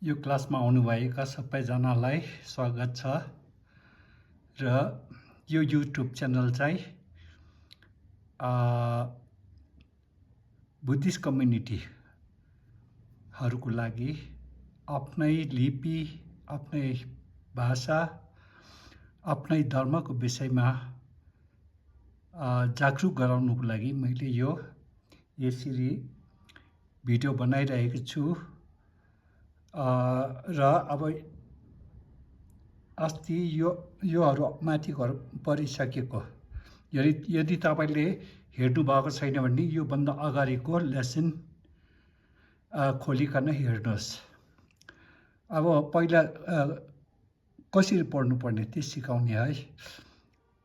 यो क्लासमा आउनुभएका सबैजनालाई स्वागत छ र यो युट्युब च्यानल चाहिँ बुद्धिस्ट कम्युनिटीहरूको लागि आफ्नै लिपि, आफ्नै भाषा, आफ्नै धर्मको विषयमा जागरुक गराउनुको लागि मैले यसरी भिडियो बनाइरहेको छु। र अब अस्ति योहरू माथि परिसकेको यदि तपाईले हेर्नु भएको छैन भने योभन्दा अगाडिको लेसन खोलिकन हेर्नुहोस्। अब पहिला कसरी पढ्नु पर्ने त्यो सिकाउने है।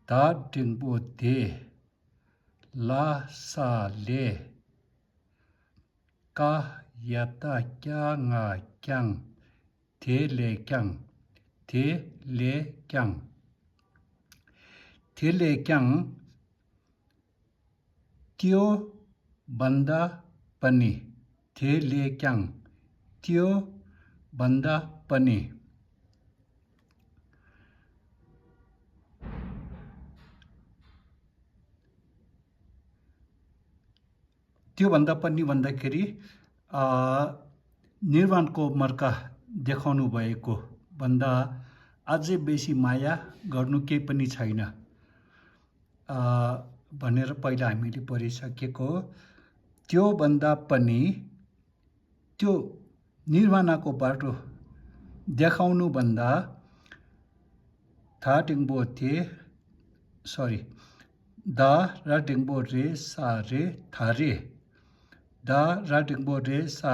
ध ढिङ्बो धे ला सा ले का याता क्या ङा क्याङ थे ले क्याङ त्यो भन्दा पनि थे ले क्याङ त्यो भन्दा पनि त्यो भन्दा पनि भन्दाखेरि निर्वाणको मर्का देखाउनु भएको भन्दा अझै बेसी माया गर्नु केही पनि छैन भनेर पहिला हामीले पढिसकेको। त्यो भन्दा पनि त्यो निर्वाणको बाटो देखाउनु भन्दा द र ढिङ्बो रे सा रे था रे द र ढिङ्बो रे सा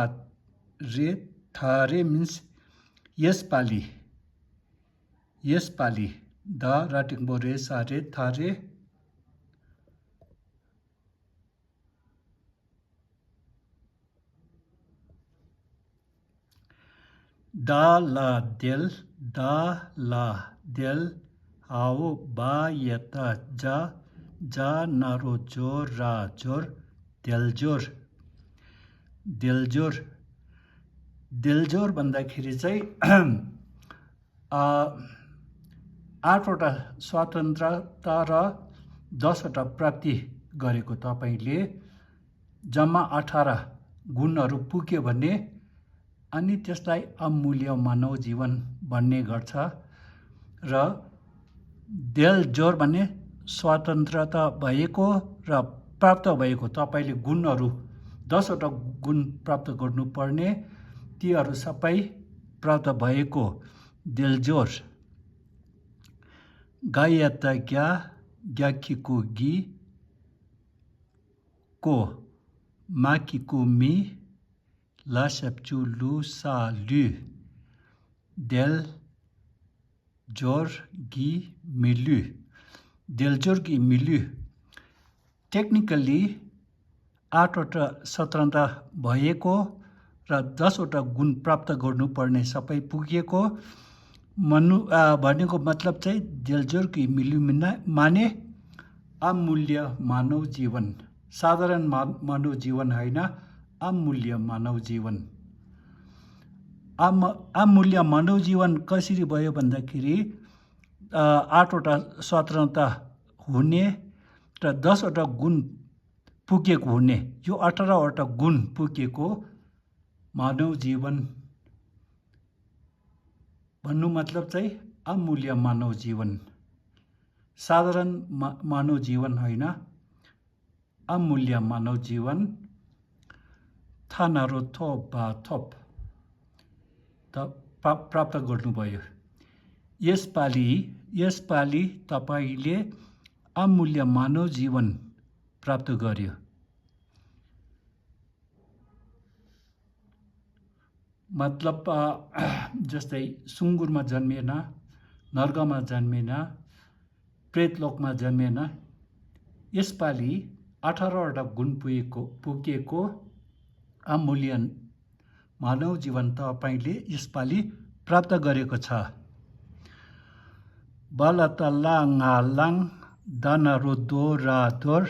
रे था रे मिन्स यसपालि द र ढिङ्बो रे सा रे था रे द ला देल आओ बा यता जा नारो जोर रा जोर देलजोर भन्दाखेरि चाहिँ 8वटा स्वतन्त्रता र 10वटा प्राप्ति गरेको तपाईले जम्मा 18 गुणहरू पुग्यो भने अनि त्यसलाई अमूल्य मानव जीवन भन्ने गर्छ। र देलजोर भन्ने स्वतन्त्रता भएको र प्राप्त भएको तपाईले गुणहरू 10वटा गुण प्राप्त गर्नुपर्ने तीहरू सबै प्राप्त भएको देलजोर। गायता ग्याखीको गी को माकीको मी ला सेप्चु लु सा लु देल जोर गी मिलु। टेक्निकली 8वटा स्वतन्त्रता भएको र 10वटा गुण प्राप्त गर्नुपर्ने सबै पुगेको भनेको मतलब चाहिँ देलजोर की मिलु माने अमूल्य मानव जीवन, साधारण मानव जीवन होइन, अमूल्य मानव जीवन। अमूल्य मानव जीवन कसरी भयो भन्दाखेरि 8वटा स्वतन्त्रता हुने र 10वटा गुण पुगेको हुने, यो 18वटा गुण पुगेको मानव जीवन भन्नु मतलब चाहिँ अमूल्य मानव जीवन, साधारण मानव जीवन होइन, अमूल्य मानव जीवन। थानारो थोप प्राप्त गर्नुभयो। यसपालि तपाईले अमूल्य मानव जीवन प्राप्त गर्यो। मतलब जस्तै सुँगुरमा जन्मेन, नर्कमा जन्मेन, प्रेतलोकमा जन्मेन, यसपालि 18वटा गुण पुगेको अमूल्य मानव जीवन तपाईले यसपालि प्राप्त गरेको छ। बालता ला ङा लाङ दाना रो दो रा दोर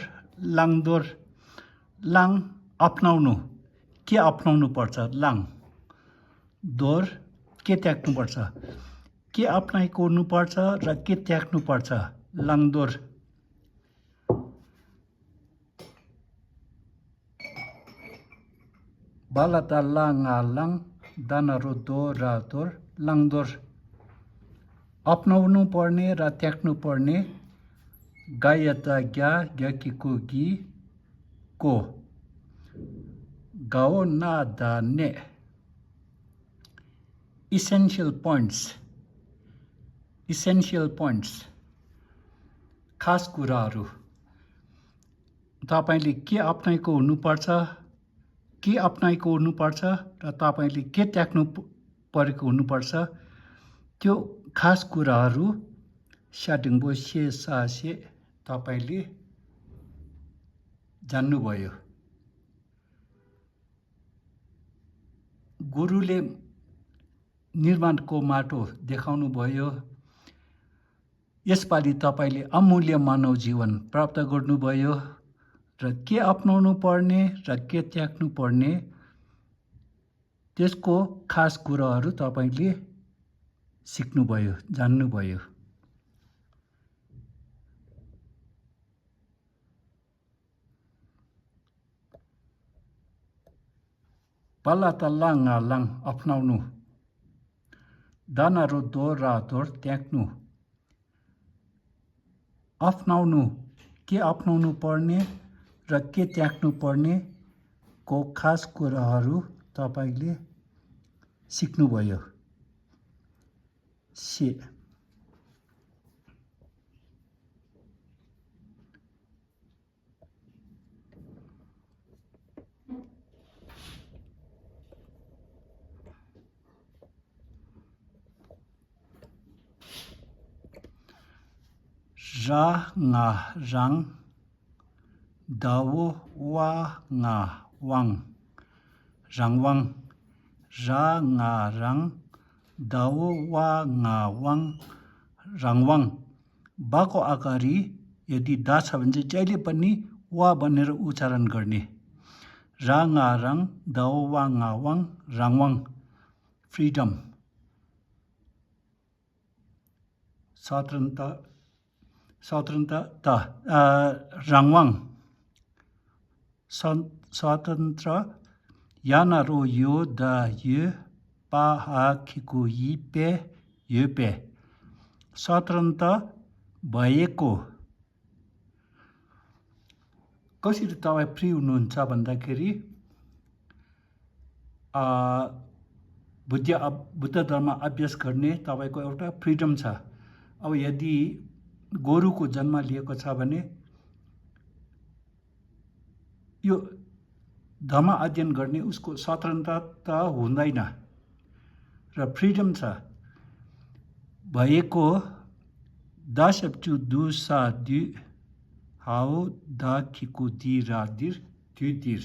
लाङदोर। लाङ अपनाउनु, के अपनाउनु पर्छ? लाङ दोर के त्याग्नुपर्छ, के अप्नाएको हुनुपर्छ र के त्याग्नुपर्छ। लाङदोर। बालाता लाङ दानारो दोर लाङदोर। अपनाउनु पर्ने र त्याग्नु पर्ने गायता ग्याकीको गी को गाओ ना दाने। इसेन्शियल पोइन्ट्स खास कुराहरू। तपाईले के अप्नाएको हुनुपर्छ, के अप्नाएको हुनुपर्छ र तपाईले के त्याग्नु परेको हुनुपर्छ, त्यो खास कुराहरू स्याटिङबो से सासे तपाईले जान्नुभयो। गुरुले निर्माणको माटो देखाउनु भयो। यसपालि तपाईले अमूल्य मानव जीवन प्राप्त गर्नुभयो र के अपनाउनु पर्ने र के त्याग्नु पर्ने त्यसको खास कुराहरू तपाईले सिक्नुभयो, जान्नुभयो। बालाता लाङ अपनाउनु, दानारो दोर त्याग्नु। अपनाउनु के अपनाउनु पर्ने र के त्याग्नु पर्ने को खास कुराहरू तपाईले सिक्नुभयो। से ra nga rang dawo wa nga wang rangwang. Ra nga rang dawo wa nga wang rangwang। बाको अगाडि यदि दा छ भने चाहिँ जहिले पनि वा भनेर उच्चारण गर्ने। रा nga rang dawo wa nga wang rangwang। Freedom स्वतन्त्रता रङवाङ स्वतन्त्र याना रो यो द यो पा हा खिकु यी पे यो पे स्वतन्त्र भएको। कसरी तपाईँ फ्री हुनुहुन्छ भन्दाखेरि बुद्ध धर्म अभ्यास गर्ने तपाईको एउटा फ्रिडम छ। अब यदि गोरुको जन्म लिएको छ भने यो धर्म अध्ययन गर्ने उसको स्वतन्त्रता हुँदैन र फ्रिडम छ भएको। दासप्चु दु सा दु हाउ दा खिकु दि रा दिर दिर।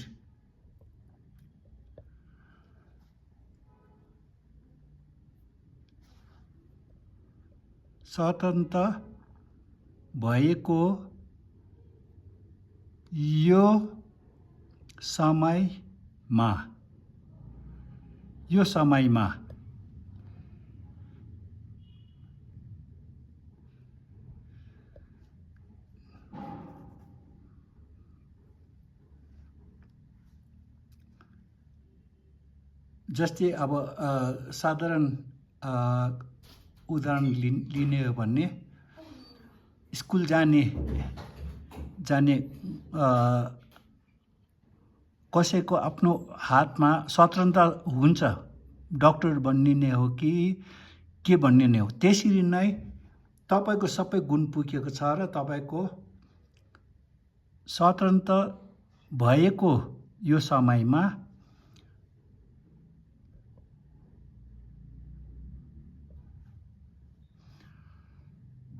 स्वतन्त्र भएको यो समयमा जस्तै अब साधारण उदाहरण लिने हो भने स्कुल जाने कसैको आफ्नो हातमा स्वतन्त्रता हुन्छ, डाक्टर बनिने हो कि के बनिने हो। त्यसरी नै तपाईको सबै गुण पुगेको छ र तपाईको स्वतन्त्र भएको यो समयमा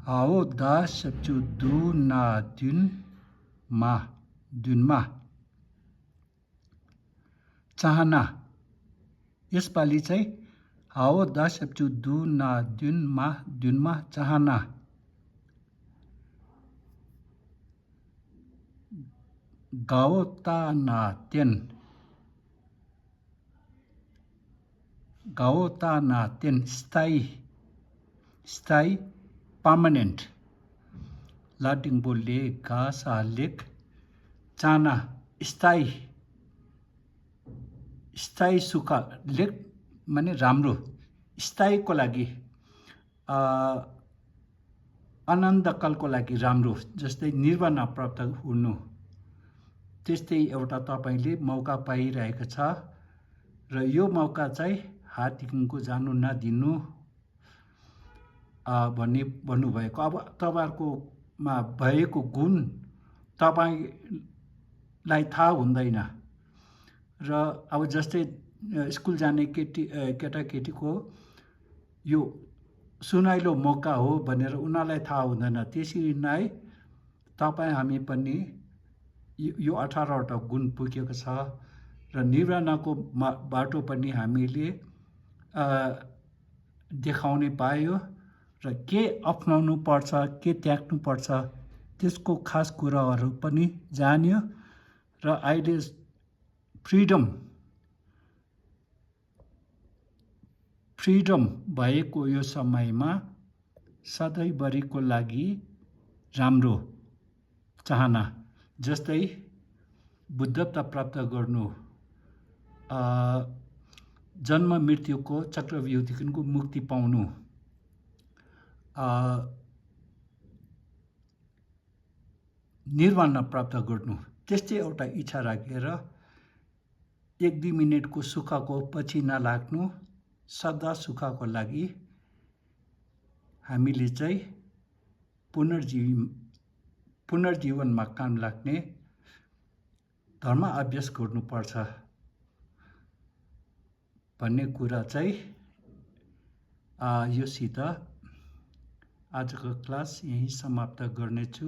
हाओ दा सप्चु दु ना दुनमा चाहना। यसपालि चाहिँ हाओ दा सप्चु दु ना दुनमा चाहना। गाओ ता ना तेन गाओ ता ना तेन स्थायी पर्मानेंट लाडिंगबो ले गा सा लेख चाना स्थायी सुख लेख माने राम्रो स्थायीको लागि आनन्दकालको लागि राम्रो जस्तै निर्वाणा प्राप्त हुनु त्यस्तै एउटा तपाईले मौका पाइरहेको छ र यो मौका चाहिँ हातदेखिको जानु नदिनु भन्ने भन्नुभएको। अब तपाईहरुकोमा भएको गुण तपाईलाई थाहा हुँदैन र अब जस्तै स्कुल जाने केटाकेटीको यो सुनाइलो मौका हो भनेर उनीहरूलाई थाहा हुँदैन। त्यसरी नै तपाईँ हामी पनि यो 18वटा गुण पुगेको छ र निर्वाणाको बाटो पनि हामीले देखाउने पायो र के अपनाउनु पर्छ के त्याग्नु पर्छ त्यसको खास कुराहरू पनि जान्यो र अहिले फ्रिडम भएको यो समयमा सधैँभरिको लागि राम्रो चाहना जस्तै बुद्धत्व प्राप्त गर्नु जन्म मृत्युको चक्रव्यूहदेखिको मुक्ति पाउनु निर्वाण प्राप्त गर्नु त्यस्तै एउटा इच्छा राखेर 1-2 मिनेटको सुखको पछि नलाग्नु सदा सुखको लागि हामीले चाहिँ पुनर्जीवनमा काम लाग्ने धर्म अभ्यास गर्नुपर्छ भन्ने कुरा चाहिँ योसित आजको क्लास यही समाप्त गर्नेछु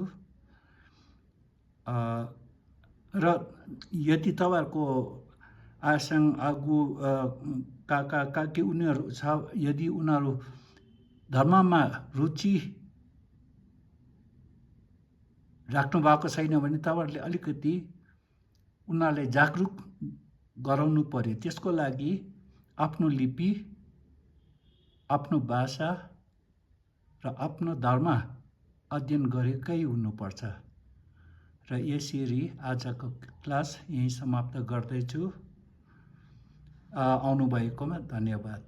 र यदि तपाईहरुको आसँग आगु काका काकी उनीहरु छ यदि उनीहरु धर्ममा रुचि राख्नु भएको छैन भने तपाईहरुले अलिकति उनीहरुलाई जागरुक गराउनु पर्यो। त्यसको लागि आफ्नो लिपि आफ्नो भाषा र आफ्नो धर्म अध्ययन गरेकै हुनुपर्छ र यसरी आजको क्लास यही समाप्त गर्दैछु। आउनु भएकोमा धन्यवाद।